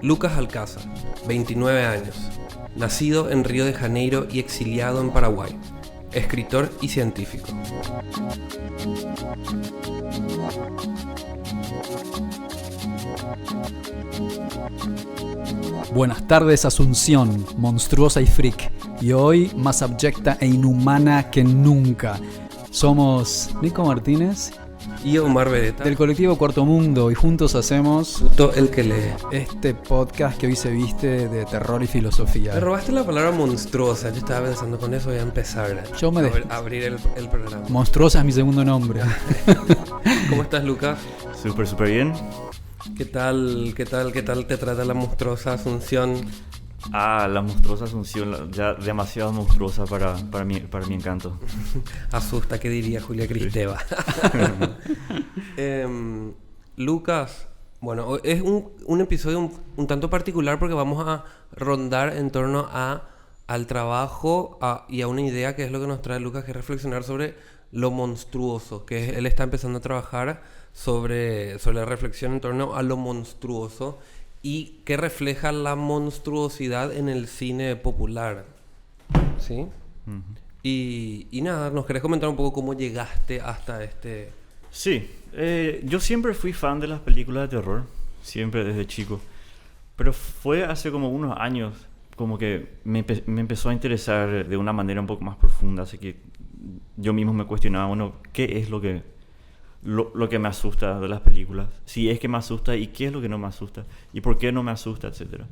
Lucas Alcázar, 29 años, nacido en Río de Janeiro y exiliado en Paraguay, escritor y científico. Buenas tardes, Asunción, monstruosa y freak, y hoy más abyecta e inhumana que nunca. Somos Nico Martínez Y Omar Beretta, del colectivo Cuarto Mundo, y juntos hacemos Puto el que lee. este podcast que hoy se viste de terror y filosofía. Me robaste la palabra monstruosa. Yo estaba pensando, con eso voy a empezar Yo me a abrir el programa. Monstruosa es mi segundo nombre. ¿Cómo estás, Lucas? Súper bien. ¿Qué tal te trata la monstruosa Asunción? La monstruosa Asunción, ya demasiado monstruosa para mi encanto. Asusta, ¿qué diría Julia Cristeva? Lucas, bueno, es un episodio un tanto particular porque vamos a rondar en torno al trabajo y a una idea que es lo que nos trae Lucas, que es reflexionar sobre lo monstruoso, que él está empezando a trabajar sobre la reflexión en torno a lo monstruoso y que refleja la monstruosidad en el cine popular, ¿sí? Uh-huh. Y nada, ¿nos querés comentar un poco cómo llegaste hasta este...? Sí, yo siempre fui fan de las películas de terror, siempre desde chico, pero fue hace como unos años como que me empezó a interesar de una manera un poco más profunda, así que yo mismo me cuestionaba, bueno, ¿qué es lo que me asusta de las películas? Si es que me asusta, y qué es lo que no me asusta, y por qué no me asusta, etcétera.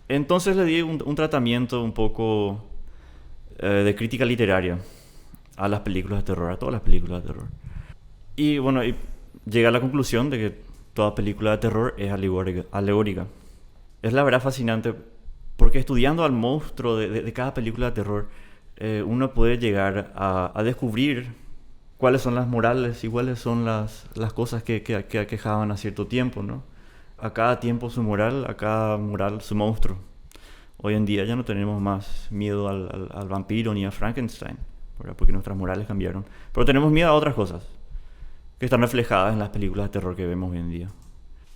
Entonces le di un tratamiento un poco de crítica literaria a las películas de terror, a todas las películas de terror. Y bueno, llegué a la conclusión de que toda película de terror es alegórica. Es la verdad fascinante, porque estudiando al monstruo de cada película de terror, uno puede llegar a descubrir cuáles son las morales y cuáles son las cosas que aquejaban a cierto tiempo, ¿no? A cada tiempo su moral, a cada moral su monstruo. Hoy en día ya no tenemos más miedo al vampiro ni a Frankenstein, ¿verdad? Porque nuestras morales cambiaron. Pero tenemos miedo a otras cosas que están reflejadas en las películas de terror que vemos hoy en día.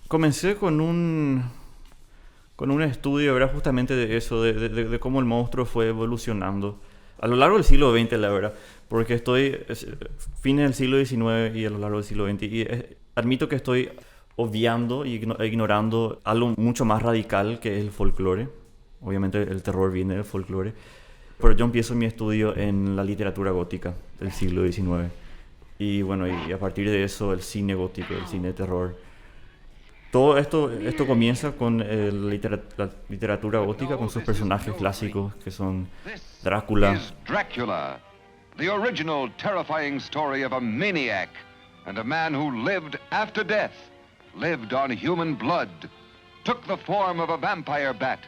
Comencé con un estudio, ¿verdad? Justamente de eso, de cómo el monstruo fue evolucionando a lo largo del siglo XX, la verdad, porque fines del siglo XIX y a lo largo del siglo XX, y admito que estoy obviando e ignorando algo mucho más radical que es el folclore. Obviamente el terror viene del folclore, pero yo empiezo mi estudio en la literatura gótica del siglo XIX, y bueno, y a partir de eso el cine gótico, el cine de terror. Todo esto comienza con la literatura gótica, con sus personajes clásicos que son Drácula. Dracula, the original terrifying story of a maniac and a man who lived after death, lived on human blood, took the form of a vampire bat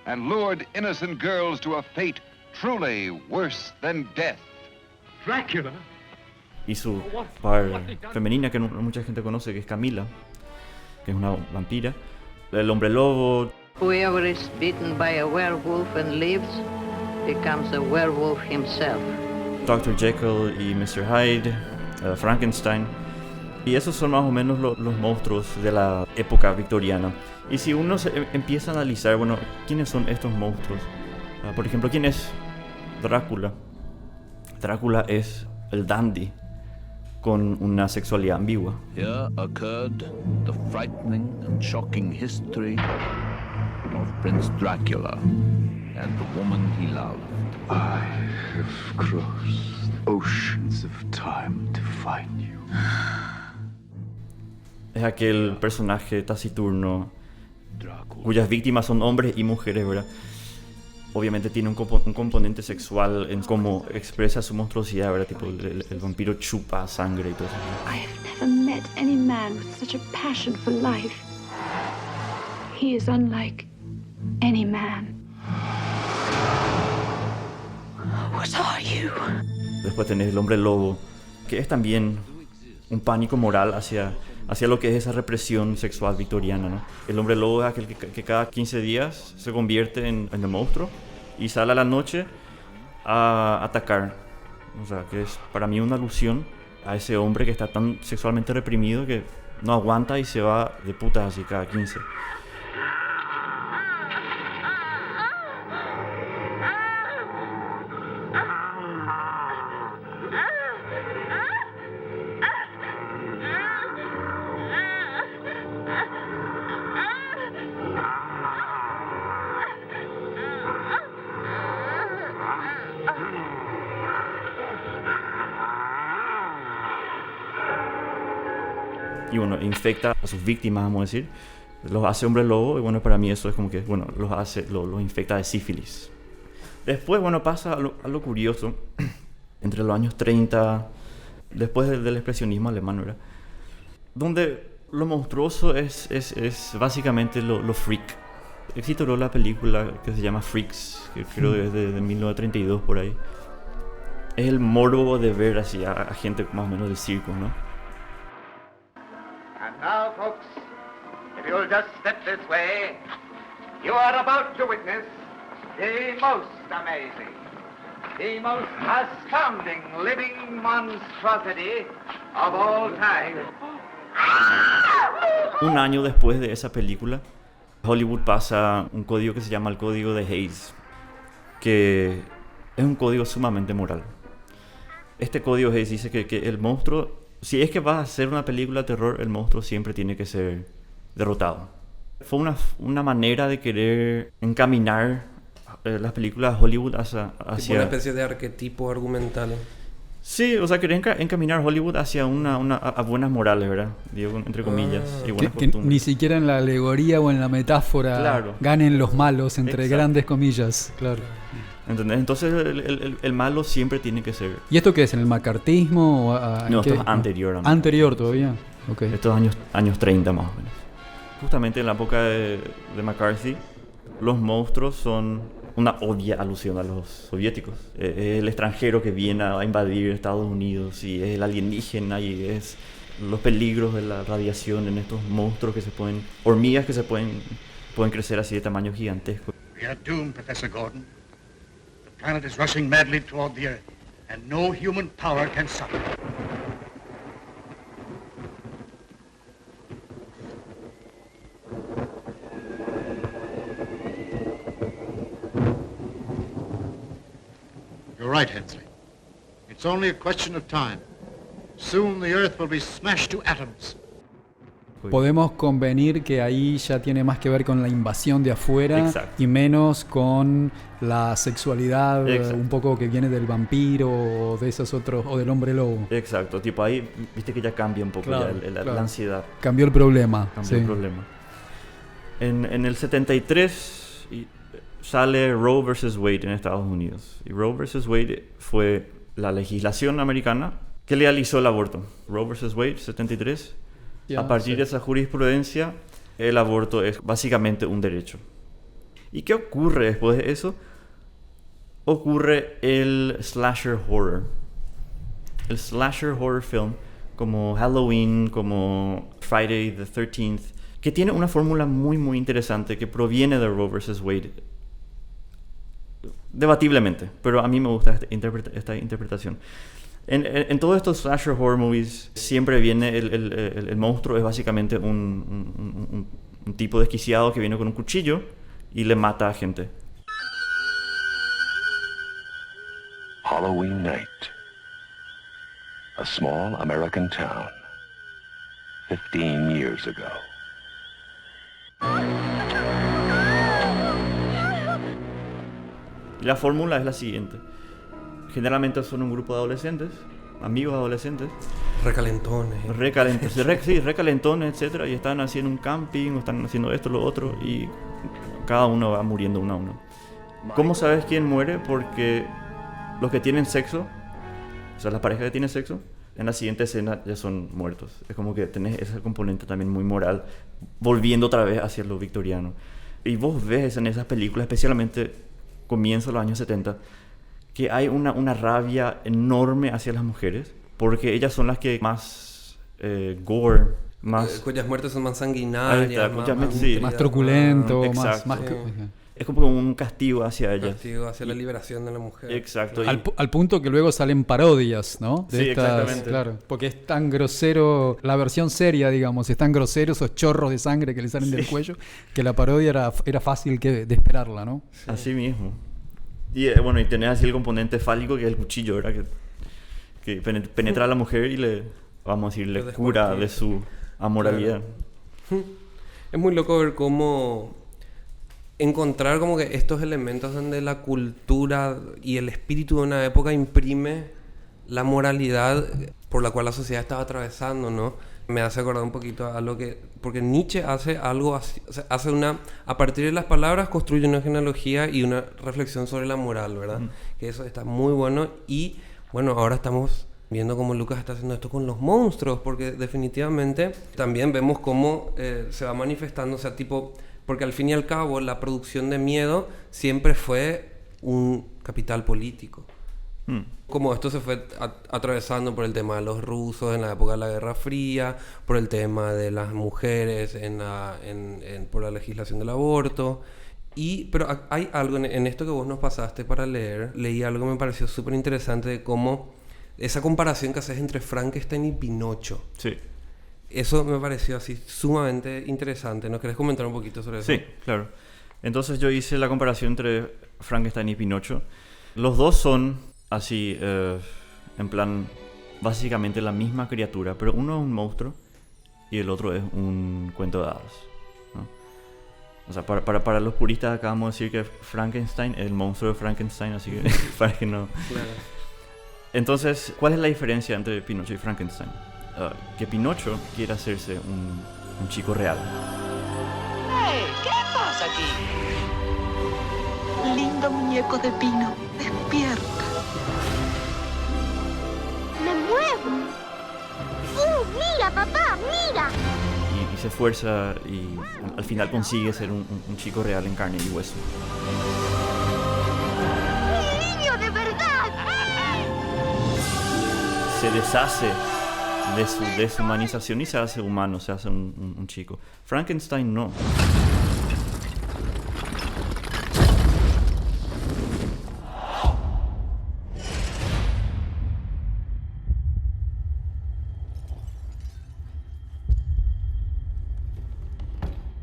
and lured innocent girls to a fate truly worse than death. Dracula. Y su par femenina que mucha gente conoce, que es Camila, que es una vampira. El hombre lobo. Whoever is bitten by a werewolf and lives becomes a werewolf himself. Dr. Jekyll y Mr. Hyde, Frankenstein. Y esos son más o menos los monstruos de la época victoriana. Y si uno empieza a analizar, bueno, ¿quiénes son estos monstruos? Por ejemplo, ¿quién es Drácula? Drácula es el dandy con una sexualidad ambigua. Here occurred the frightening and shocking history of Prince Dracula and the woman he loved. I have crossed oceans of time to find you. Es aquel personaje taciturno cuyas víctimas son hombres y mujeres, ¿verdad? Obviamente tiene un componente sexual en cómo expresa su monstruosidad, ¿verdad? Tipo, el vampiro chupa sangre y todo eso. I have never met any man with such a passion for life. He is unlike any man. What are you? Después tenés el hombre lobo, que es también un pánico moral hacia lo que es esa represión sexual victoriana, ¿no? El hombre lobo es aquel que cada 15 días se convierte en el monstruo y sale a la noche a atacar. O sea, que es para mí una alusión a ese hombre que está tan sexualmente reprimido que no aguanta y se va de putas así cada 15. Y bueno, infecta a sus víctimas, vamos a decir. Los hace hombre lobo y bueno, para mí eso es como que, bueno, los infecta de sífilis. Después, bueno, pasa algo curioso. Entre los años 30, después del expresionismo alemán, ¿verdad? Donde lo monstruoso es básicamente lo freak. Existe la película que se llama Freaks, que creo que es de 1932 por ahí. Es el morbo de ver así a gente más o menos del circo, ¿no? And now, folks, if you'll just step this way, you are about to witness the most amazing, the most astounding living monstrosity of all time. Un año después de esa película, Hollywood pasa un código que se llama el Código de Hays, que es un código sumamente moral. Este código Hays dice que el monstruo, si es que vas a hacer una película de terror, el monstruo siempre tiene que ser derrotado. Fue una manera de querer encaminar las películas de Hollywood hacia... Una especie de arquetipo argumental. Sí, o sea, querer encaminar Hollywood hacia a buenas morales, ¿verdad? Digo, entre comillas, y buenas que costumbres. ni siquiera en la alegoría o en la metáfora Claro. ganen los malos, entre Exacto. grandes comillas, claro. ¿Entendés? Entonces el malo siempre tiene que ser... ¿Y esto qué es? ¿En el macartismo? No, ¿qué? esto es anterior. Anterior todavía. Okay. Estos años 30 más o menos. Justamente en la época de McCarthy, los monstruos son una obvia alusión a los soviéticos. Es el extranjero que viene a invadir Estados Unidos y es el alienígena y es los peligros de la radiación en estos monstruos que se pueden... hormigas que se pueden crecer así de tamaño gigantesco. We are doomed, Professor Gordon. The planet is rushing madly toward the Earth, and no human power can stop it. You're right, Hensley. It's only a question of time. Soon the Earth will be smashed to atoms. Podemos convenir que ahí ya tiene más que ver con la invasión de afuera. Exacto. Y menos con la sexualidad. Exacto. Un poco que viene del vampiro o de esos otros, o del hombre lobo. Exacto, tipo ahí, viste que ya cambia un poco Claro, ya claro. la ansiedad. Cambió el problema. Cambió sí. el problema. En el 73 sale Roe vs. Wade en Estados Unidos. Y Roe vs. Wade fue la legislación americana que legalizó el aborto. Roe vs. Wade, 73. A partir de esa jurisprudencia, el aborto es básicamente un derecho. ¿Y qué ocurre después de eso? Ocurre el slasher horror. El slasher horror film, como Halloween, como Friday the 13th, que tiene una fórmula muy muy interesante que proviene de Roe vs. Wade. Debatiblemente, pero a mí me gusta esta interpretación. En todos estos slasher horror movies siempre viene el monstruo, es básicamente un tipo desquiciado que viene con un cuchillo y le mata a gente. Halloween night. A small American town. 15 years ago. La fórmula es la siguiente. Generalmente son un grupo de adolescentes, amigos adolescentes. Recalentones. Recalentones, etc. Y están haciendo un camping, o están haciendo esto, lo otro, y cada uno va muriendo uno a uno. ¿Cómo sabes quién muere? Porque los que tienen sexo, o sea, las parejas que tienen sexo, en la siguiente escena ya son muertos. Es como que tenés ese componente también muy moral, volviendo otra vez hacia lo victoriano. Y vos ves en esas películas, especialmente comienzo de los años 70, que hay una rabia enorme hacia las mujeres, porque ellas son las que más gore, más... Cuyas muertes son más Ahí sanguinarias, está, más, cuyas más, muertes, sí. Más truculento, Exacto. más... Es como un castigo hacia ellas. castigo hacia la liberación de la mujer. Exacto. Al punto que luego salen parodias, ¿no? Sí, exactamente. Claro, porque es tan grosero, la versión seria, digamos, es tan grosero esos chorros de sangre que le salen del cuello, que la parodia era fácil de esperarla, ¿no? Sí. Así mismo. Y bueno, y tenés así el componente fálico, que es el cuchillo, ¿verdad? Que penetra a la mujer y le, vamos a decir, le cura de su amoralidad. Claro. Es muy loco ver cómo encontrar como que estos elementos donde la cultura y el espíritu de una época imprime la moralidad por la cual la sociedad estaba atravesando, ¿no? Me hace acordar un poquito a lo que... Porque Nietzsche hace algo así, o sea, a partir de las palabras construye una genealogía y una reflexión sobre la moral, ¿verdad? Que eso está muy bueno. Y bueno, ahora estamos viendo cómo Lucas está haciendo esto con los monstruos, porque definitivamente también vemos cómo se va manifestando, o sea, tipo... Porque al fin y al cabo la producción de miedo siempre fue un capital político. Como esto se fue atravesando por el tema de los rusos en la época de la Guerra Fría, por el tema de las mujeres por la legislación del aborto. Pero hay algo en esto que vos nos pasaste para leer, leí algo que me pareció súper interesante de cómo esa comparación que haces entre Frankenstein y Pinocho. Sí. Eso me pareció así sumamente interesante. ¿Nos querés comentar un poquito sobre eso? Sí, claro. Entonces yo hice la comparación entre Frankenstein y Pinocho. Los dos son así, en plan, básicamente la misma criatura, pero uno es un monstruo y el otro es un cuento de hadas, ¿no? O sea, para los puristas acabamos de decir que Frankenstein es el monstruo de Frankenstein, así que para que no... Claro. Entonces, ¿cuál es la diferencia entre Pinocho y Frankenstein? Que Pinocho quiere hacerse un chico real. ¡Hey! ¿Qué pasa aquí? Lindo muñeco de pino, despierta. ¡Me muevo! ¡Mira, papá! ¡Mira! Y se esfuerza y al final consigue ser un chico real en carne y hueso. ¡Un niño de verdad! Se deshace de su deshumanización y se hace humano, se hace un chico. Frankenstein no.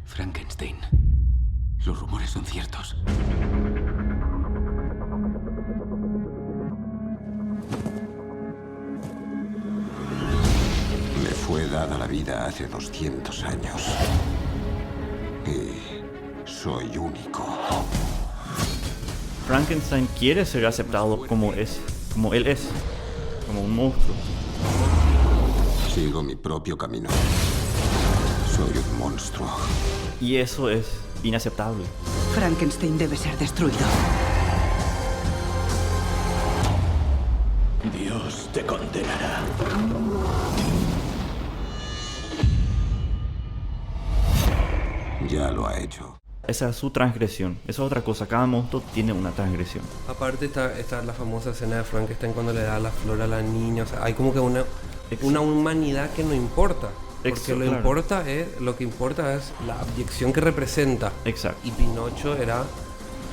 Frankenstein. Los rumores son ciertos. Me fue dada la vida hace 200 años. Y soy único. Frankenstein quiere ser aceptado como él es, como un monstruo. Sigo mi propio camino. Soy un monstruo. Y eso es inaceptable. Frankenstein debe ser destruido. Dios te condenará. Ya lo ha hecho. Esa es su transgresión. Esa es otra cosa. Cada monstruo tiene una transgresión. Aparte está la famosa escena de Frankenstein cuando le da la flor a la niña. O sea, hay como que una humanidad que no importa. Porque lo que importa es la abyección que representa. Exacto. Y Pinocho era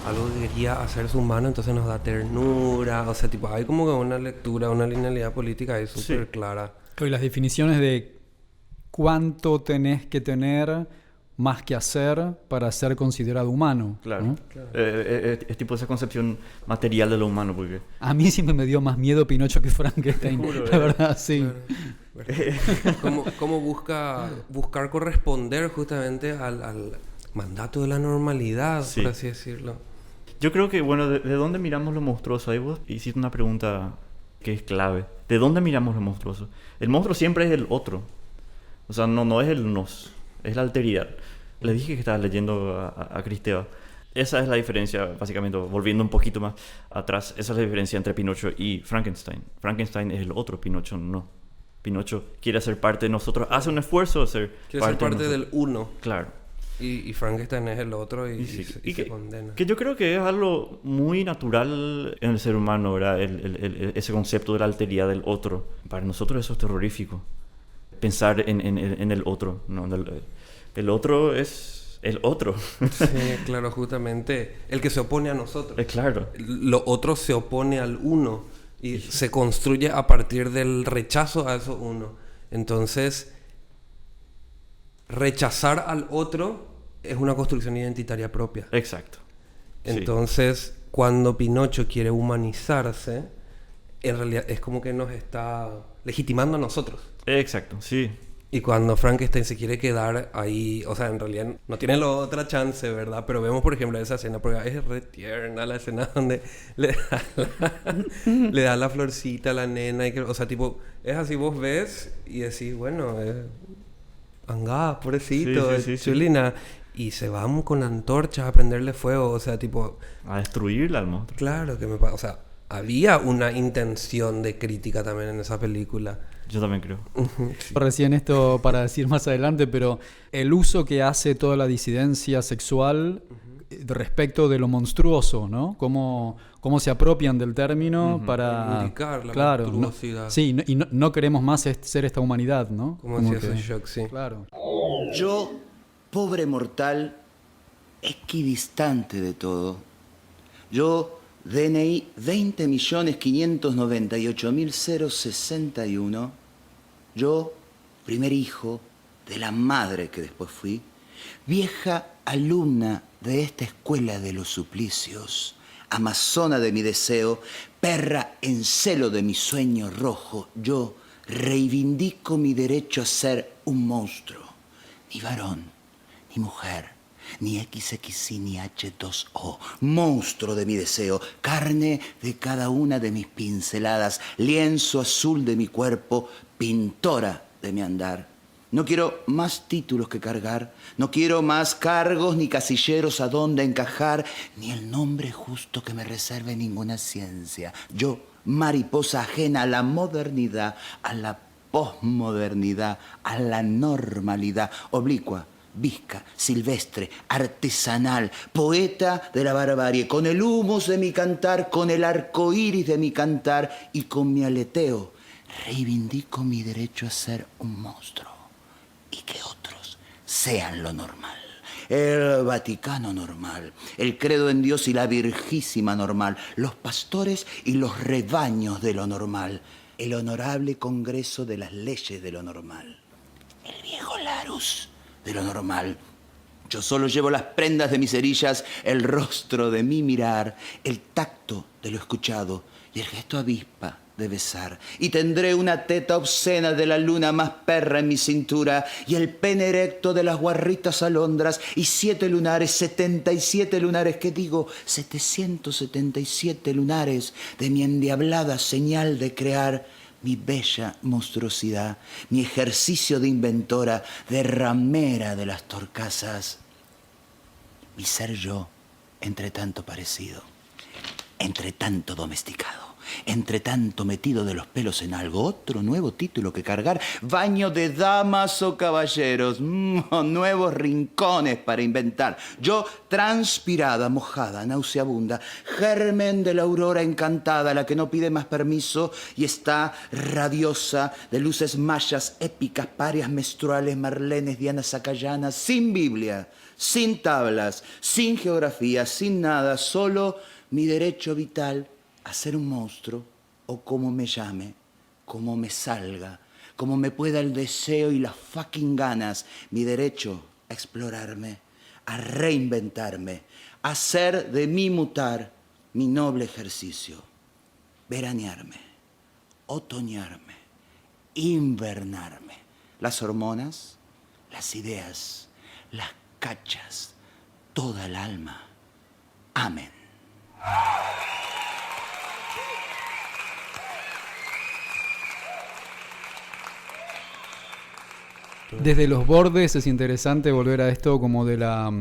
algo que quería hacerse humano, entonces nos da ternura. O sea, tipo, hay como que una lectura, una linealidad política ahí súper clara. Y las definiciones de cuánto tenés que tener más que hacer para ser considerado humano. Claro. ¿No? Claro. Es tipo esa concepción material de lo humano. Porque... A mí siempre me dio más miedo Pinocho que Frankenstein. Juro, la verdad, sí. Claro. Cómo buscar corresponder justamente al mandato de la normalidad, Sí. por así decirlo. Yo creo que, bueno, ¿de dónde miramos lo monstruoso? Ahí vos hiciste una pregunta que es clave. ¿De dónde miramos lo monstruoso? El monstruo siempre es el otro. O sea, no es el nos, es la alteridad. Le dije que estaba leyendo a Cristeva. Esa es la diferencia, básicamente, volviendo un poquito más atrás. Esa es la diferencia entre Pinocho y Frankenstein. Frankenstein es el otro, Pinocho no. Pinocho quiere ser parte de nosotros, hace un esfuerzo de ser Quiere ser parte de del uno. Claro. Y Frankenstein es el otro y sí. se que, condena. Que yo creo que es algo muy natural en el ser humano, ¿verdad? Ese concepto de la alteridad del otro. Para nosotros eso es terrorífico. Pensar en el otro, ¿no? El otro es el otro. Sí, claro, justamente. El que se opone a nosotros. Claro. Lo otro se opone al uno y se construye a partir del rechazo a eso uno. Entonces, rechazar al otro es una construcción identitaria propia. Exacto. Entonces, cuando Pinocho quiere humanizarse, en realidad es como que nos está legitimando a nosotros. Exacto, sí. Y cuando Frankenstein se quiere quedar ahí, o sea, en realidad no tiene la otra chance, ¿verdad? Pero vemos, por ejemplo, esa escena, porque es re tierna la escena donde le da la florcita a la nena. O sea, tipo, es así, vos ves y decís, bueno, angá, pobrecito, chulina. Y se van con antorchas a prenderle fuego, o sea, tipo... A destruirla al monstruo. Claro, o sea, había una intención de crítica también en esa película. Yo también creo. Sí. Recién esto para decir más adelante, pero el uso que hace toda la disidencia sexual respecto de lo monstruoso, ¿no? Cómo se apropian del término para... indicar la monstruosidad. Sí, y no queremos más ser esta humanidad, ¿no? Como decía Shock, sí. Claro. Yo, pobre mortal, equidistante de todo. Yo... DNI 20.598.061. Yo, primer hijo de la madre que después fui, vieja alumna de esta escuela de los suplicios, amazona de mi deseo, perra en celo de mi sueño rojo, yo reivindico mi derecho a ser un monstruo, ni varón, ni mujer, ni XXI ni H2O, monstruo de mi deseo, carne de cada una de mis pinceladas, lienzo azul de mi cuerpo, pintora de mi andar. No quiero más títulos que cargar, no quiero más cargos ni casilleros a donde encajar, ni el nombre justo que me reserve ninguna ciencia. Yo, mariposa ajena a la modernidad, a la posmodernidad, a la normalidad, oblicua, visca, silvestre, artesanal, poeta de la barbarie, con el humus de mi cantar, con el arco iris de mi cantar y con mi aleteo, reivindico mi derecho a ser un monstruo y que otros sean lo normal. El Vaticano normal, el credo en Dios y la Virgísima normal, los pastores y los rebaños de lo normal, el honorable Congreso de las leyes de lo normal, el viejo Larus de lo normal. Yo solo llevo las prendas de mis cerillas, el rostro de mi mirar, el tacto de lo escuchado y el gesto avispa de besar. Y tendré una teta obscena de la luna más perra en mi cintura y el pene erecto de las guarritas alondras y 7 lunares, 77 lunares, ¿qué digo? 777 lunares de mi endiablada señal de crear mi bella monstruosidad, mi ejercicio de inventora, de ramera de las torcasas, mi ser yo, entre tanto parecido, entre tanto domesticado, entre tanto metido de los pelos en algo, otro nuevo título que cargar, baño de damas o caballeros, nuevos rincones para inventar. Yo, transpirada, mojada, nauseabunda, germen de la aurora encantada, la que no pide más permiso y está radiosa de luces mayas, épicas, parias menstruales, marlenes, dianas sacayanas, sin Biblia, sin tablas, sin geografía, sin nada, solo mi derecho vital a ser un monstruo, o como me llame, como me salga, como me pueda el deseo y las fucking ganas, mi derecho a explorarme, a reinventarme, a hacer de mí mutar mi noble ejercicio, veranearme, otoñarme, invernarme, las hormonas, las ideas, las cachas, toda el alma. Amén. Desde los bordes es interesante volver a esto como de la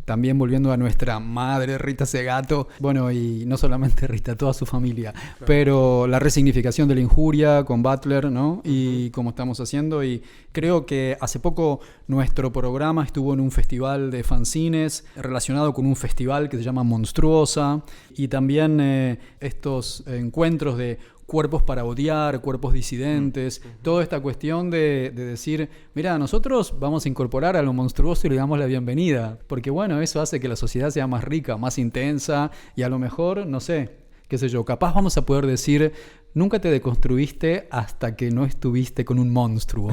también volviendo a nuestra madre Rita Segato, bueno, y no solamente Rita, toda su familia, pero la resignificación de la injuria con Butler, ¿no? Y cómo estamos haciendo, y creo que hace poco nuestro programa estuvo en un festival de fanzines relacionado con un festival que se llama Monstruosa, y también estos encuentros de cuerpos para odiar, cuerpos disidentes, toda esta cuestión de decir, mira, nosotros vamos a incorporar a lo monstruoso y le damos la bienvenida, porque bueno, eso hace que la sociedad sea más rica, más intensa, y a lo mejor, no sé, qué sé yo, capaz vamos a poder decir, nunca te deconstruiste hasta que no estuviste con un monstruo,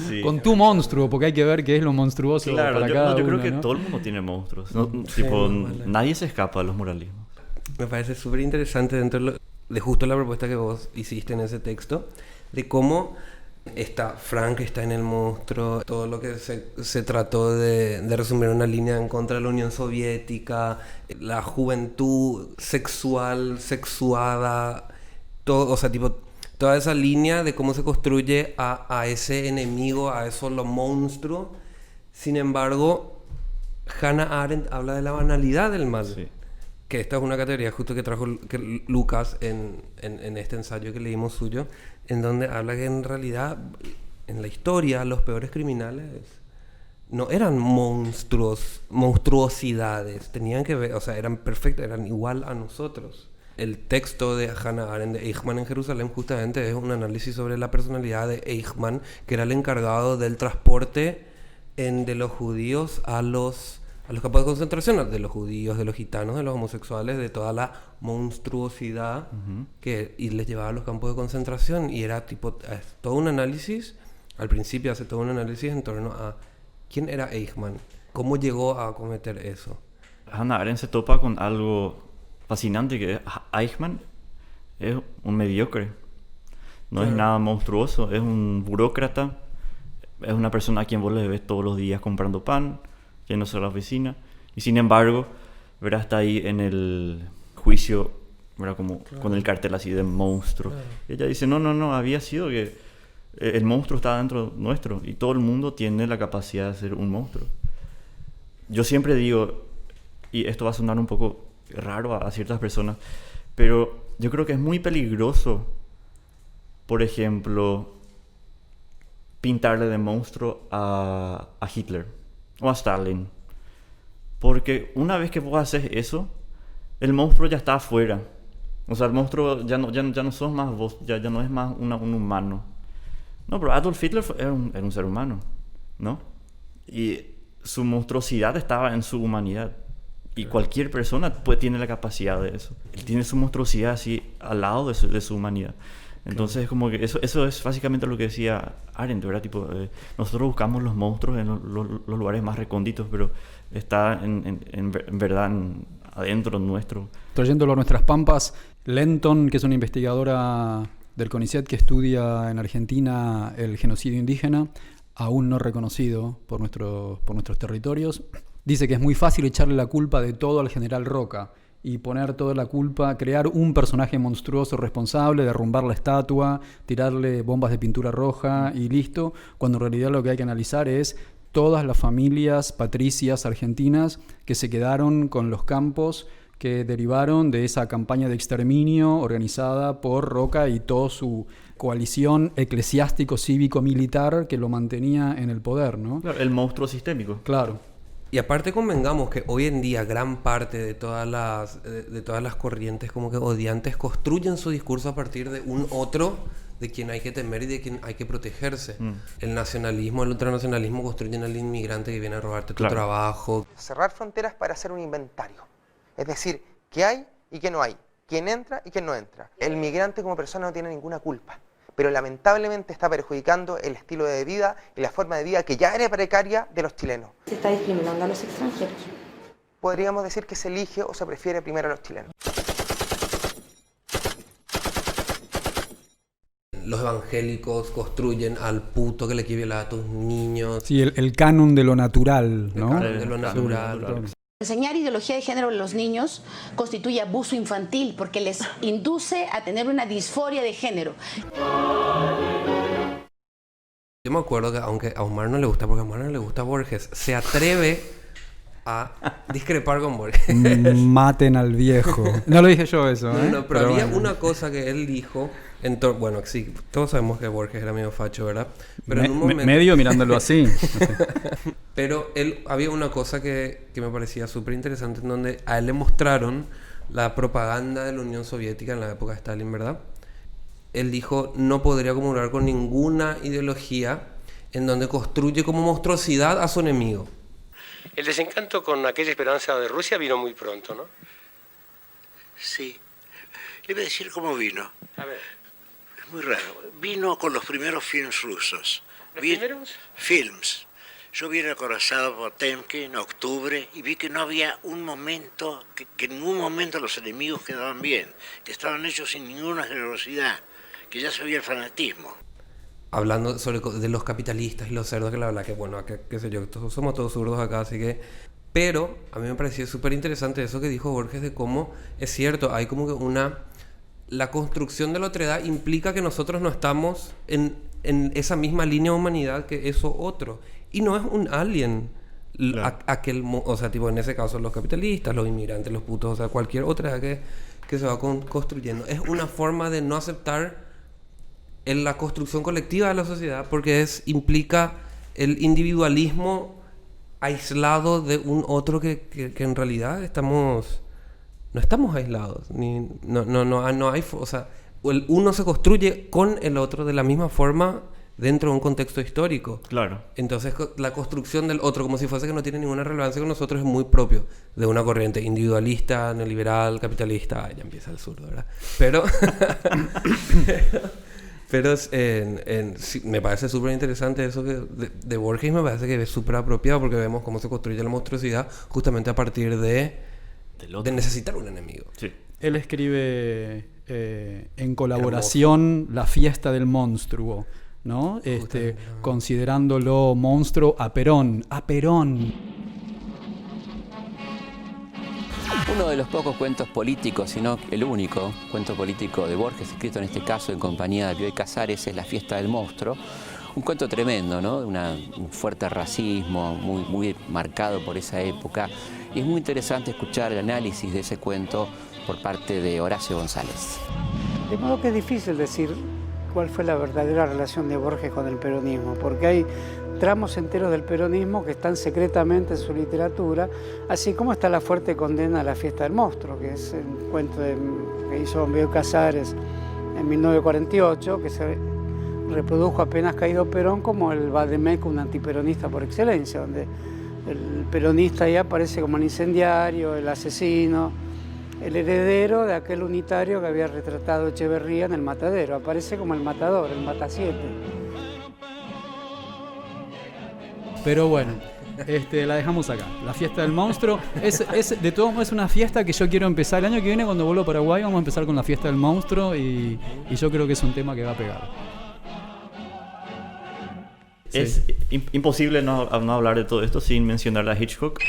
Sí. Con tu monstruo, porque hay que ver qué es lo monstruoso Claro, para cada yo creo uno, que ¿no? todo el mundo tiene monstruos. Sí, Nadie se escapa de los moralismos. Me parece súper interesante dentro de justo la propuesta que vos hiciste en ese texto, de cómo Frank está en el monstruo, todo lo que se trató de resumir en una línea en contra de la Unión Soviética, la juventud sexual, sexuada, todo, o sea, tipo, toda esa línea de cómo se construye a ese enemigo, a eso lo monstruo. Sin embargo, Hannah Arendt habla de la banalidad del mal. Sí. Que esta es una categoría justo que trajo Lucas en este ensayo que leímos suyo, en donde habla que en realidad, en la historia, los peores criminales no eran monstruosidades, tenían que ver, o sea, eran perfectos, eran igual a nosotros. El texto de Hannah Arendt de Eichmann en Jerusalén justamente es un análisis sobre la personalidad de Eichmann, que era el encargado del transporte de los judíos a los campos de concentración, de los judíos, de los gitanos, de los homosexuales, de toda la monstruosidad y les llevaba a los campos de concentración, y era tipo todo un análisis. Al principio hace todo un análisis en torno a quién era Eichmann, cómo llegó a cometer eso. Hannah Arendt se topa con algo fascinante, que Eichmann es un mediocre, no es nada monstruoso, es un burócrata, es una persona a quien vos le ves todos los días comprando pan, yéndose a la oficina, y sin embargo, ¿verdad? Está ahí en el juicio, ¿verdad? Como con el cartel así de monstruo. Y ella dice, no, había sido que el monstruo está dentro nuestro, y todo el mundo tiene la capacidad de ser un monstruo. Yo siempre digo, y esto va a sonar un poco raro a ciertas personas, pero yo creo que es muy peligroso, por ejemplo, pintarle de monstruo a Hitler o a Stalin, porque una vez que vos haces eso, el monstruo ya está afuera. O sea, el monstruo ya no sos más vos, ya no es más un humano. No, pero Adolf Hitler era un ser humano, ¿no? Y su monstruosidad estaba en su humanidad, y cualquier persona tiene la capacidad de eso. Él tiene su monstruosidad así al lado de su humanidad. Entonces, como que eso es básicamente lo que decía Arendt, ¿verdad? Tipo, nosotros buscamos los monstruos en los lugares más recónditos, pero está en verdad adentro nuestro. Trayéndolo a nuestras pampas, Lenton, que es una investigadora del CONICET que estudia en Argentina el genocidio indígena, aún no reconocido por nuestros territorios, dice que es muy fácil echarle la culpa de todo al general Roca y poner toda la culpa, crear un personaje monstruoso responsable, derrumbar la estatua, tirarle bombas de pintura roja y listo, cuando en realidad lo que hay que analizar es todas las familias patricias argentinas que se quedaron con los campos que derivaron de esa campaña de exterminio organizada por Roca y toda su coalición eclesiástico-cívico-militar que lo mantenía en el poder, ¿no? Claro, el monstruo sistémico. Claro. Y aparte convengamos que hoy en día gran parte de todas las corrientes como que odiantes construyen su discurso a partir de un otro de quien hay que temer y de quien hay que protegerse. El nacionalismo, el ultranacionalismo construyen al inmigrante que viene a robarte tu trabajo. Cerrar fronteras para hacer un inventario. Es decir, qué hay y qué no hay, quién entra y quién no entra. El migrante como persona no tiene ninguna culpa, pero lamentablemente está perjudicando el estilo de vida y la forma de vida que ya era precaria de los chilenos. Se está discriminando a los extranjeros. Podríamos decir que se elige o se prefiere primero a los chilenos. Los evangélicos construyen al puto que le quiere violar a tus niños. Sí, el canon de lo natural, ¿no? El canon de lo natural. Enseñar ideología de género a los niños constituye abuso infantil porque les induce a tener una disforia de género. Yo me acuerdo que, aunque a Omar no le gusta, porque a Omar no le gusta Borges, se atreve a discrepar con Borges. Maten al viejo. No lo dije yo eso, ¿eh? No, pero había bueno. una cosa que él dijo. Bueno, sí, todos sabemos que Borges era medio facho, ¿verdad? Pero en un momento... medio mirándolo así. Pero había una cosa que me parecía súper interesante, en donde a él le mostraron la propaganda de la Unión Soviética en la época de Stalin, ¿verdad? Él dijo, no podría comulgar con ninguna ideología en donde construye como monstruosidad a su enemigo. El desencanto con aquella esperanza de Rusia vino muy pronto, ¿no? Sí. Le voy a decir cómo vino. A ver. Es muy raro. Vino con los primeros films rusos. ¿Los primeros? Films. Yo vi el acorazado Potemkin en octubre y vi que no había un momento, que en ningún momento los enemigos quedaban bien, que estaban hechos sin ninguna generosidad, que ya se veía el fanatismo. Hablando de los capitalistas y los cerdos, que la verdad que bueno, qué sé yo, somos todos zurdos acá, así que... Pero a mí me pareció súper interesante eso que dijo Borges de cómo, es cierto, hay como que la construcción de la otredad implica que nosotros no estamos en esa misma línea de humanidad que eso otro. Y no es un alien, claro. O sea, tipo en ese caso los capitalistas, los inmigrantes, los putos, o sea, cualquier otra que se va construyendo. Es una forma de no aceptar en la construcción colectiva de la sociedad, porque implica el individualismo aislado de un otro que en realidad no estamos aislados, no hay, o sea, el uno se construye con el otro de la misma forma dentro de un contexto histórico. Claro. Entonces la construcción del otro como si fuese que no tiene ninguna relevancia con nosotros es muy propio de una corriente individualista, neoliberal, capitalista. Ya empieza el sur, ¿verdad? Pero sí, me parece súper interesante eso de Borges. Me parece que es súper apropiado porque vemos cómo se construye la monstruosidad justamente a partir de necesitar un enemigo. Sí. Él escribe en colaboración La fiesta del monstruo, ¿no? Considerándolo monstruo a Perón. Uno de los pocos cuentos políticos, si no el único cuento político de Borges, escrito en este caso en compañía de Bioy Casares, es La fiesta del monstruo. Un cuento tremendo, ¿no? Un fuerte racismo, muy marcado por esa época. Y es muy interesante escuchar el análisis de ese cuento por parte de Horacio González. De modo que es difícil decir cuál fue la verdadera relación de Borges con el peronismo, porque hay tramos enteros del peronismo que están secretamente en su literatura, así como está la fuerte condena a La fiesta del monstruo, que es un cuento que hizo Bioy Casares en 1948, que se reprodujo apenas caído Perón como el vademécum, un antiperonista por excelencia, donde el peronista ya aparece como el incendiario, el asesino, el heredero de aquel unitario que había retratado Echeverría en El Matadero. Aparece como el matador, el matasiete. Pero bueno, la dejamos acá. La fiesta del monstruo de todos modos es una fiesta que yo quiero empezar. El año que viene, cuando vuelvo a Paraguay, vamos a empezar con la fiesta del monstruo y yo creo que es un tema que va a pegar. Es imposible no hablar de todo esto sin mencionar a Hitchcock.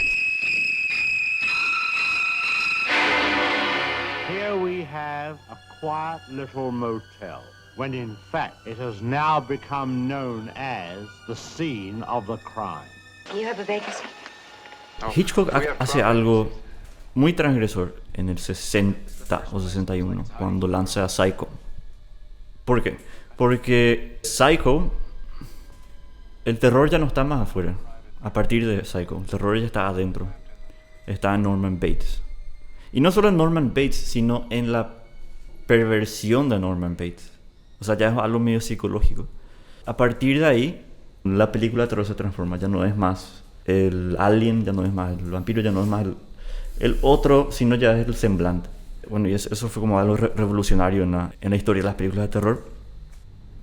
Here we have a quiet little motel, when in fact it has now become known as the scene of the crime. You have a vacancy? Hitchcock hace algo muy transgresor en el 60 o 61, cuando lanza Psycho. ¿Por qué? Porque Psycho, el terror ya no está más afuera. A partir de Psycho, el terror ya está adentro. Está en Norman Bates. Y no solo en Norman Bates, sino en la perversión de Norman Bates. O sea, ya es algo medio psicológico. A partir de ahí, la película de terror se transforma. Ya no es más el alien, ya no es más el vampiro, ya no es más el otro, sino ya es el semblante. Bueno, y eso fue como algo revolucionario en la historia de las películas de terror.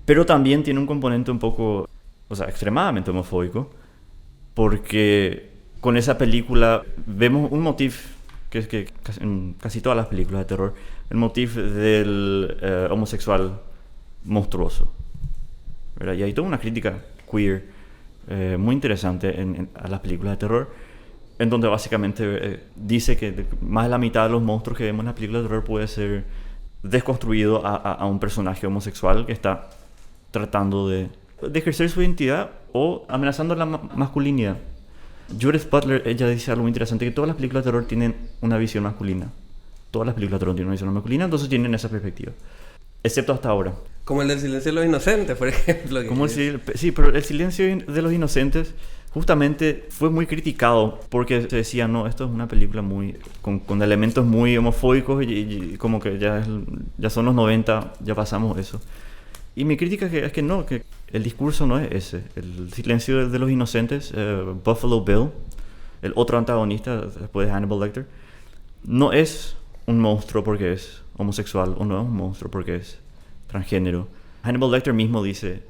Pero también tiene un componente un poco, o sea, extremadamente homofóbico, porque con esa película vemos un motif que es que en casi todas las películas de terror, el motif del homosexual monstruoso, ¿verdad? Y hay toda una crítica queer muy interesante a las películas de terror, en donde básicamente dice que más de la mitad de los monstruos que vemos en las películas de terror puede ser desconstruido a un personaje homosexual que está tratando de de ejercer su identidad o amenazando la masculinidad. Judith Butler, ella dice algo muy interesante, que todas las películas de terror tienen una visión masculina. Todas las películas de terror tienen una visión masculina, entonces tienen esa perspectiva. Excepto hasta ahora. Como el del silencio de los inocentes, por ejemplo. Sí, pero el silencio de los inocentes justamente fue muy criticado porque se decía, no, esto es una película muy con elementos muy homofóbicos y como que ya son los 90, ya pasamos eso. Y mi crítica es que no, que el discurso no es ese. El silencio de los inocentes, Buffalo Bill, el otro antagonista después de Hannibal Lecter, no es un monstruo porque es homosexual o no es un monstruo porque es transgénero. Hannibal Lecter mismo dice,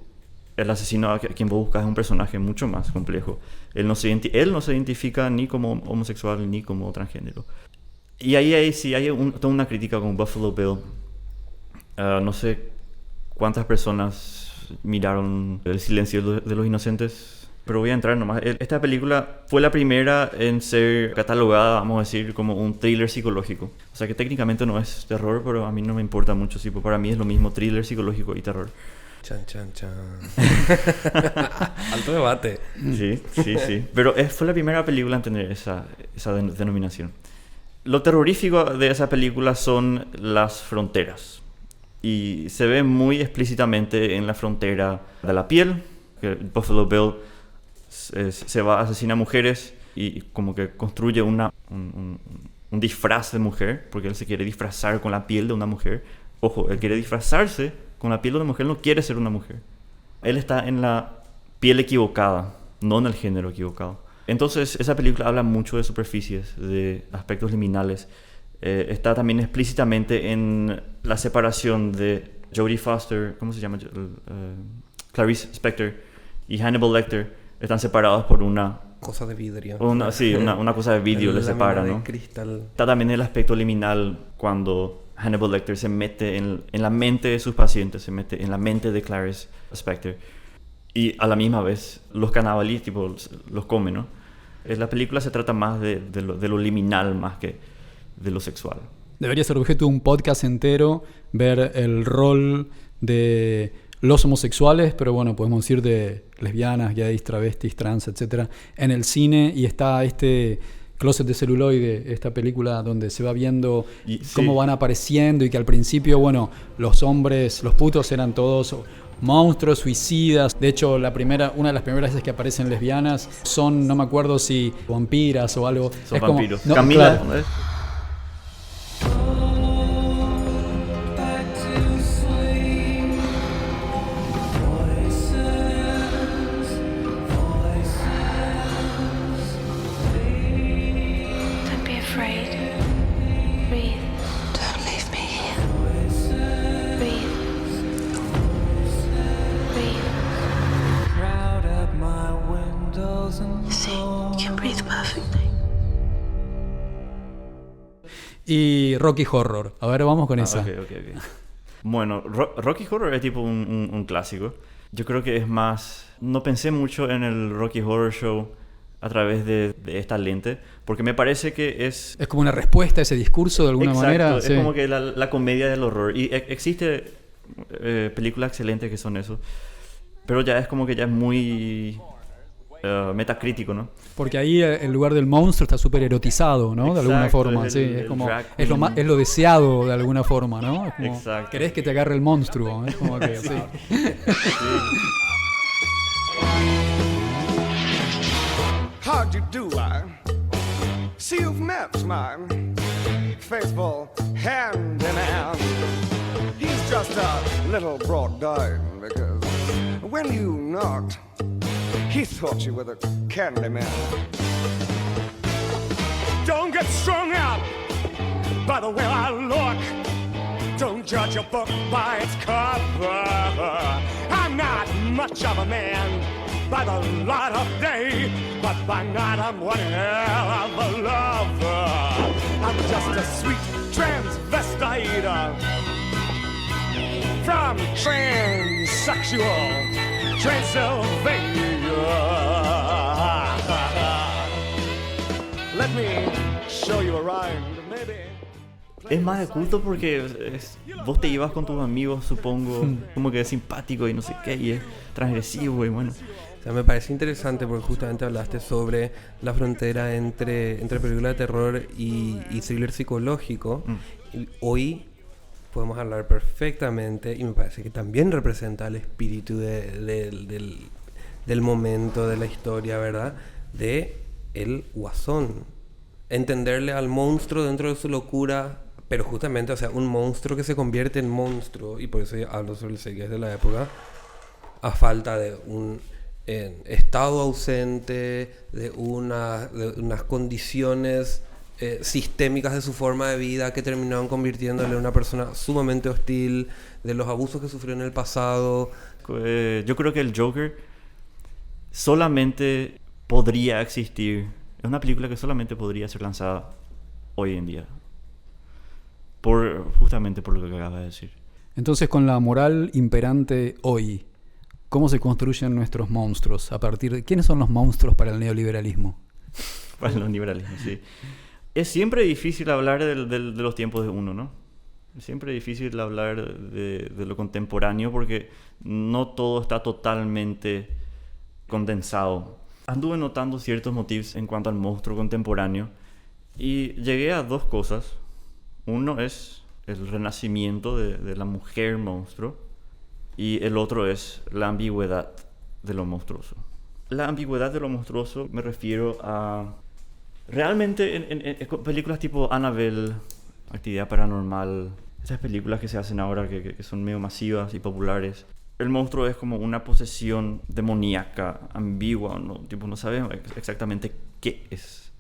el asesino a quien vos buscas es un personaje mucho más complejo. Él no se identifica ni como homosexual ni como transgénero. Y ahí sí hay toda una crítica con Buffalo Bill. No sé cuántas personas miraron El silencio de los inocentes, pero voy a entrar nomás. Esta película fue la primera en ser catalogada, vamos a decir, como un thriller psicológico. O sea que técnicamente no es terror, pero a mí no me importa mucho. Sí, para mí es lo mismo, thriller psicológico y terror. Chan, chan, chan. Alto debate. Sí. Pero fue la primera película en tener esa denominación. Lo terrorífico de esa película son las fronteras. Y se ve muy explícitamente en la frontera de la piel, que Buffalo Bill se va a asesinar mujeres y como que construye un disfraz de mujer, porque él se quiere disfrazar con la piel de una mujer. Ojo, él quiere disfrazarse con la piel de una mujer, no quiere ser una mujer. Él está en la piel equivocada, no en el género equivocado. Entonces, esa película habla mucho de superficies, de aspectos liminales. Está también explícitamente en la separación de Jodie Foster, ¿cómo se llama? Clarice Spector y Hannibal Lecter. Están separados por una cosa de vidrio. Una cosa de vidrio les separa, ¿no? Cristal. Está también el aspecto liminal cuando Hannibal Lecter se mete en la mente de sus pacientes, se mete en la mente de Clarice Spector. Y a la misma vez los canibaliza, tipo, los come, ¿no? La película se trata más de lo liminal más que de lo sexual. Debería ser objeto de un podcast entero, ver el rol de los homosexuales, pero bueno, podemos decir de lesbianas, gays, travestis, trans, etcétera, en el cine. Y está este Closet de celuloide, esta película donde se va viendo cómo van apareciendo y que al principio, bueno, los hombres, los putos eran todos monstruos, suicidas. De hecho, una de las primeras veces que aparecen lesbianas son, no me acuerdo si vampiras o algo. Son vampiros. Como, Camila, claro. Y Rocky Horror. A ver, vamos con esa. Okay. Bueno, Rocky Horror es tipo un clásico. Yo creo que es más... No pensé mucho en el Rocky Horror Show a través de esta lente, porque me parece que es... Es como una respuesta a ese discurso de alguna manera. Es como que la comedia del horror. Y existe películas excelentes que son eso, pero ya es como que ya es muy... metacrítico, ¿no? Porque ahí el lugar del monstruo está súper erotizado, ¿no? De alguna forma, es como es lo deseado de alguna forma, ¿no? Es como, exacto. Querés que te agarre el monstruo, es como que sí. How'd you do? I see you've met my faithful hand in hand. He's just a little brought down because when you knocked, he thought you were the candy man. Don't get strung out by the way I look. Don't judge a book by its cover. I'm not much of a man by the light of day, but by night I'm one hell of a lover. I'm just a sweet transvestite from transsexual Transylvania. Let me show you around, maybe. Es más de culto porque vos te ibas con tus amigos, supongo, como que es simpático y no sé qué, y es transgresivo y bueno. O sea, me parece interesante porque justamente hablaste sobre la frontera entre película de terror y thriller psicológico. Y hoy podemos hablar perfectamente, y me parece que también representa el espíritu del momento, de la historia, ¿verdad? De el Guasón. Entenderle al monstruo dentro de su locura, pero justamente, o sea, un monstruo que se convierte en monstruo, y por eso hablo sobre el series de la época, a falta de un estado ausente, de unas condiciones sistémicas de su forma de vida que terminaron convirtiéndole en una persona sumamente hostil, de los abusos que sufrió en el pasado. Yo creo que el Joker solamente podría existir, es una película que solamente podría ser lanzada hoy en día, justamente por lo que acabas de decir. Entonces, con la moral imperante hoy, ¿cómo se construyen nuestros monstruos? ¿Quiénes son los monstruos para el neoliberalismo? Para el neoliberalismo, sí. Es siempre difícil hablar de los tiempos de uno, ¿no? Es siempre difícil hablar de lo contemporáneo porque no todo está totalmente condensado. Anduve notando ciertos motivos en cuanto al monstruo contemporáneo y llegué a dos cosas. Uno es el renacimiento de la mujer monstruo y el otro es la ambigüedad de lo monstruoso. La ambigüedad de lo monstruoso me refiero a... Realmente en películas tipo Annabelle, Actividad Paranormal, esas películas que se hacen ahora que son medio masivas y populares, el monstruo es como una posesión demoníaca, ambigua, ¿no? Tipo, no sabemos exactamente qué es.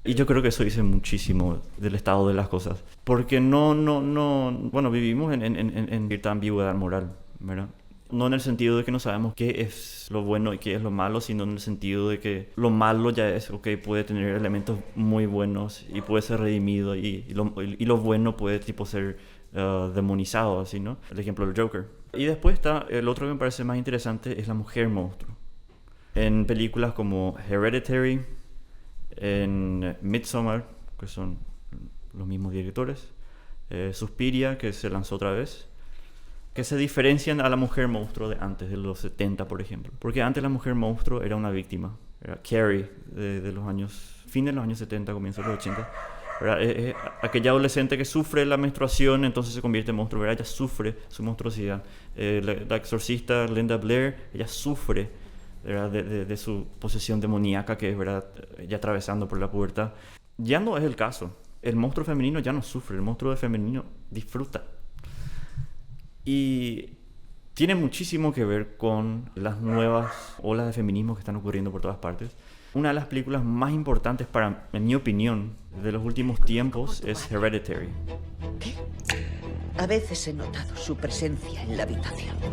Y yo creo que eso dice muchísimo del estado de las cosas. Porque bueno, vivimos en cierta ambigüedad moral, ¿verdad? No en el sentido de que no sabemos qué es lo bueno y qué es lo malo, sino en el sentido de que lo malo ya es, puede tener elementos muy buenos y puede ser redimido y lo bueno puede tipo ser demonizado, así, ¿no? El ejemplo del Joker. Y después está el otro que me parece más interesante, es la mujer monstruo. En películas como Hereditary, en Midsommar, que son los mismos directores, Suspiria, que se lanzó otra vez, que se diferencian a la mujer monstruo de antes, de los 70, por ejemplo. Porque antes la mujer monstruo era una víctima. Era Carrie, de los años... Fin de los años 70, comienzo de los 80. Aquella adolescente que sufre la menstruación, entonces se convierte en monstruo. ¿Verdad? Ella sufre su monstruosidad. La exorcista Linda Blair, ella sufre de su posesión demoníaca, que es, ¿verdad?, ella atravesando por la pubertad. Ya no es el caso. El monstruo femenino ya no sufre. El monstruo femenino disfruta. Y tiene muchísimo que ver con las nuevas olas de feminismo que están ocurriendo por todas partes. Una de las películas más importantes en mi opinión, de los últimos tiempos es Hereditary. ¿Qué? A veces he notado su presencia en la habitación. ¿Qué ha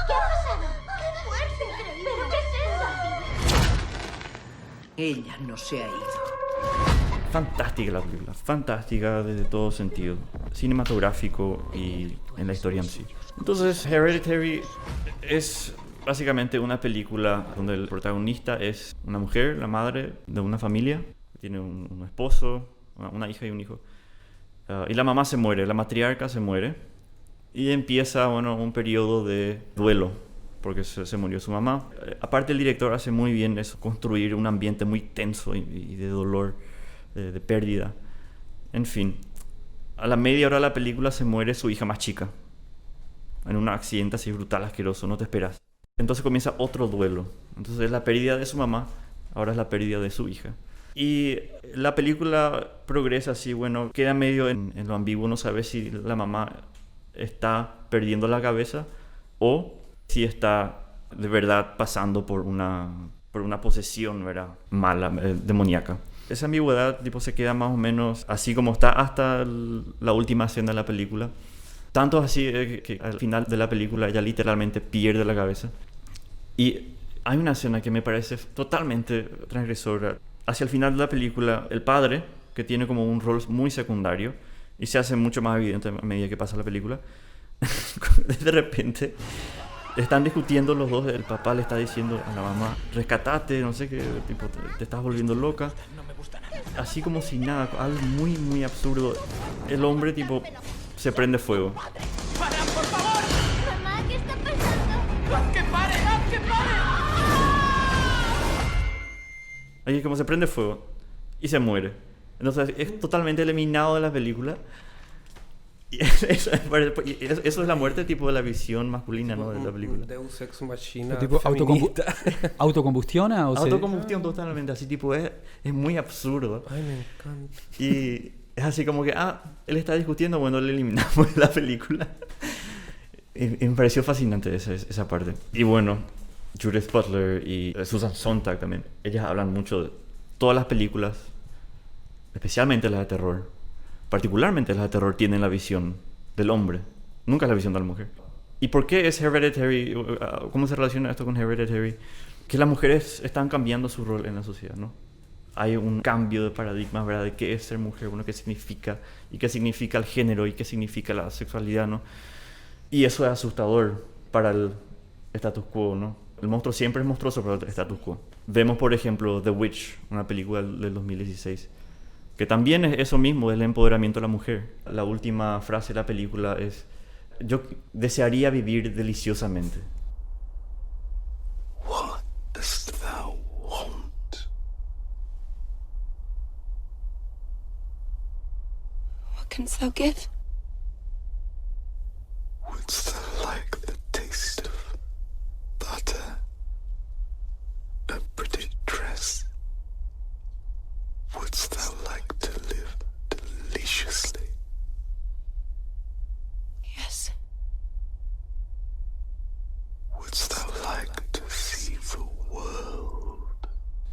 pasado? ¡Qué fuerte! ¿Pero qué es eso? Ella no se ha ido. Fantástica la película, fantástica desde todo sentido, cinematográfico y en la historia en sí. Entonces, Hereditary es básicamente una película donde el protagonista es una mujer, la madre de una familia, tiene un esposo, una hija y un hijo, y la mamá se muere, la matriarca se muere, y empieza, un periodo de duelo, porque se murió su mamá. Aparte, el director hace muy bien eso, construir un ambiente muy tenso y de dolor, de pérdida. En fin, a la media hora de la película se muere su hija más chica en un accidente así brutal, asqueroso, no te esperas. Entonces comienza otro duelo. Entonces es la pérdida de su mamá, ahora es la pérdida de su hija. Y la película progresa así, queda medio en lo ambiguo, no sabes si la mamá está perdiendo la cabeza o si está de verdad pasando por una posesión, ¿verdad?, mala, demoníaca. Esa ambigüedad se queda más o menos así como está hasta la última escena de la película. Tanto así que al final de la película ella literalmente pierde la cabeza. Y hay una escena que me parece totalmente transgresora. Hacia el final de la película, el padre, que tiene como un rol muy secundario, y se hace mucho más evidente a medida que pasa la película, de repente están discutiendo los dos. El papá le está diciendo a la mamá: rescatate, no sé qué, te estás volviendo loca. así como si nada, algo muy, muy absurdo. El hombre, tipo, se prende fuego. ¡Para, por favor! Mamá, ¿qué está pasando? ¡Que pare, que pare! Ahí es como se prende fuego y se muere. Entonces es totalmente eliminado de la película. Y eso es la muerte tipo de la visión masculina, ¿no? De la película. Deus ex machina. Tipo ¿autocombustiona? Autocombustión totalmente, así tipo es muy absurdo. Ay, me encanta. Y es así como que, él está discutiendo, bueno, le eliminamos de la película. Y me pareció fascinante esa parte. Y bueno, Judith Butler y Susan Sontag también, ellas hablan mucho de todas las películas, especialmente las de terror, particularmente las de terror, tienen la visión del hombre, nunca la visión de la mujer. ¿Y por qué es Hereditary? ¿Cómo se relaciona esto con Hereditary? Que las mujeres están cambiando su rol en la sociedad, ¿no? Hay un cambio de paradigma, ¿verdad? De qué es ser mujer, bueno, qué significa, y qué significa el género, y qué significa la sexualidad, ¿no? Y eso es asustador para el status quo, ¿no? El monstruo siempre es monstruoso para el status quo. Vemos, por ejemplo, The Witch, una película del 2016, que también es eso mismo, el empoderamiento de la mujer. La última frase de la película es: yo desearía vivir deliciosamente. What dost thou want? What canst thou give? Wouldst thou like the taste of butter? A pretty dress? Wouldst thou like to live deliciously? Yes. Wouldst thou like to see the world?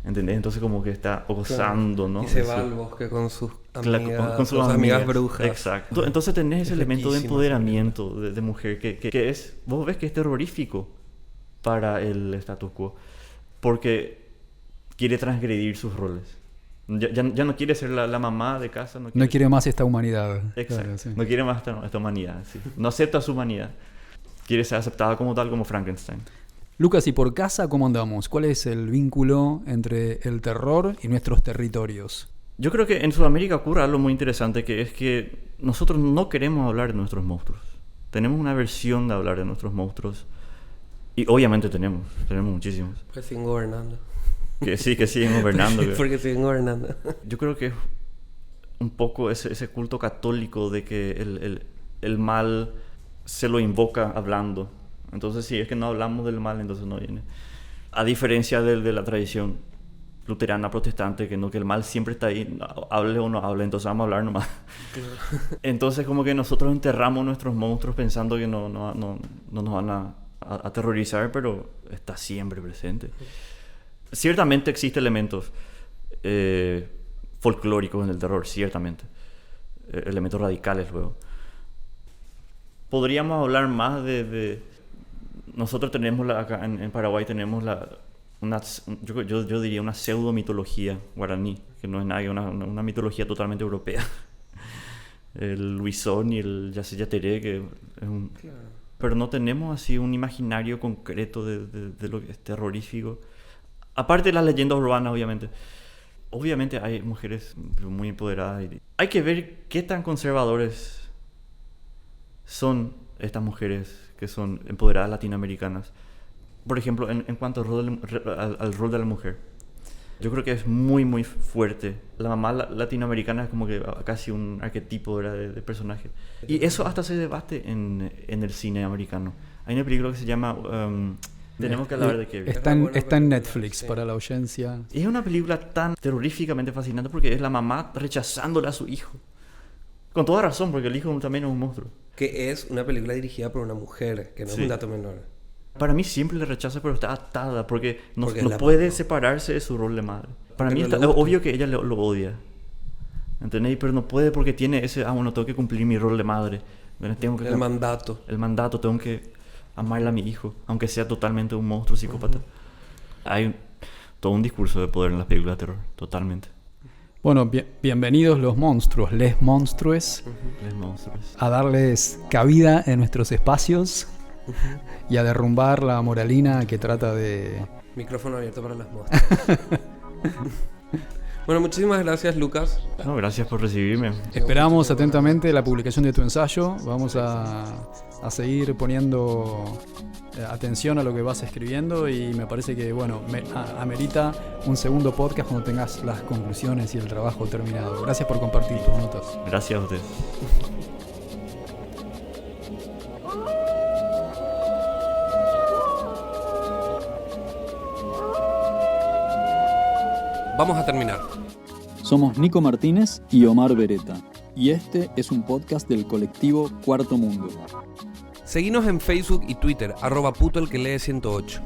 ¿Entendés? Entonces como que está gozando, ¿no? Y se va al bosque con sus amigas, con sus amigas brujas. Exacto. Entonces tenés ese elemento de riquísimo, empoderamiento de mujer que es, vos ves que es terrorífico para el status quo, porque quiere transgredir sus roles. Ya no quiere ser la mamá de casa. No quiere más esta humanidad. Exacto. Claro, sí. No quiere más esta humanidad. Sí. No acepta su humanidad. Quiere ser aceptada como tal, como Frankenstein. Lucas, ¿y por casa cómo andamos? ¿Cuál es el vínculo entre el terror y nuestros territorios? Yo creo que en Sudamérica ocurre algo muy interesante, que es que nosotros no queremos hablar de nuestros monstruos. Tenemos una aversión de hablar de nuestros monstruos. Y obviamente tenemos muchísimos. Que siguen gobernando. Que siguen gobernando. Porque siguen gobernando. Yo creo que es un poco ese culto católico de que el mal se lo invoca hablando. Entonces, si es que no hablamos del mal, entonces no viene. A diferencia de la tradición luterana protestante, que el mal siempre está ahí, hable o no hable, entonces vamos a hablar nomás. Claro. Entonces, como que nosotros enterramos nuestros monstruos pensando que no nos van a aterrorizar, pero está siempre presente. Ciertamente existen elementos folclóricos en el terror, ciertamente. Elementos radicales luego. Podríamos hablar más de nosotros tenemos acá en Paraguay tenemos yo diría una pseudo mitología guaraní, que no es nada, una mitología totalmente europea. El Luisón y el Yacyretá, que es un... Claro. Pero no tenemos así un imaginario concreto de lo que es terrorífico. Aparte de las leyendas urbanas, obviamente. Obviamente hay mujeres muy empoderadas. Hay que ver qué tan conservadores son estas mujeres que son empoderadas latinoamericanas. Por ejemplo, en cuanto al rol de la mujer. Yo creo que es muy, muy fuerte. La mamá latinoamericana es como que casi un arquetipo de personaje. Y eso hasta se debate en el cine americano. Hay una película que se llama... tenemos que hablar de que... Está en Netflix para la audiencia. Y es una película tan terroríficamente fascinante porque es la mamá rechazándole a su hijo. Con toda razón, porque el hijo también es un monstruo. Que es una película dirigida por una mujer, que no es un dato menor. Para mí siempre le rechaza, pero está atada porque no puede separarse de su rol de madre. Para mí es obvio que ella lo odia. ¿Entendés? Pero no puede porque tiene ese... bueno, tengo que cumplir mi rol de madre. Tengo que, el mandato. El mandato, tengo que amarle a mi hijo, aunque sea totalmente un monstruo psicópata. Hay todo un discurso de poder en las películas de terror, totalmente. Bueno, bienvenidos los monstruos, les monstrues, a darles cabida en nuestros espacios y a derrumbar la moralina que trata de... Micrófono abierto para las monstruos. Bueno, muchísimas gracias, Lucas. No, gracias por recibirme. Esperamos atentamente la publicación de tu ensayo. Vamos a seguir poniendo atención a lo que vas escribiendo y me parece que, bueno, amerita un segundo podcast cuando tengas las conclusiones y el trabajo terminado. Gracias por compartir tus notas. Gracias a ustedes. Vamos a terminar. Somos Nico Martínez y Omar Beretta, y este es un podcast del colectivo Cuarto Mundo. Seguinos en Facebook y Twitter, @putoelquelee108.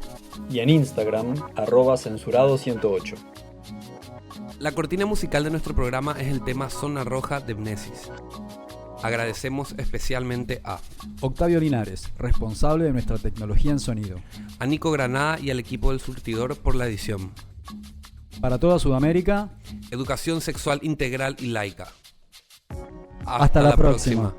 Y en Instagram, @censurado108. La cortina musical de nuestro programa es el tema Zona Roja de Mnesis. Agradecemos especialmente a Octavio Linares, responsable de nuestra tecnología en sonido. A Nico Granada y al equipo del Surtidor por la edición. Para toda Sudamérica, educación sexual integral y laica. Hasta la próxima.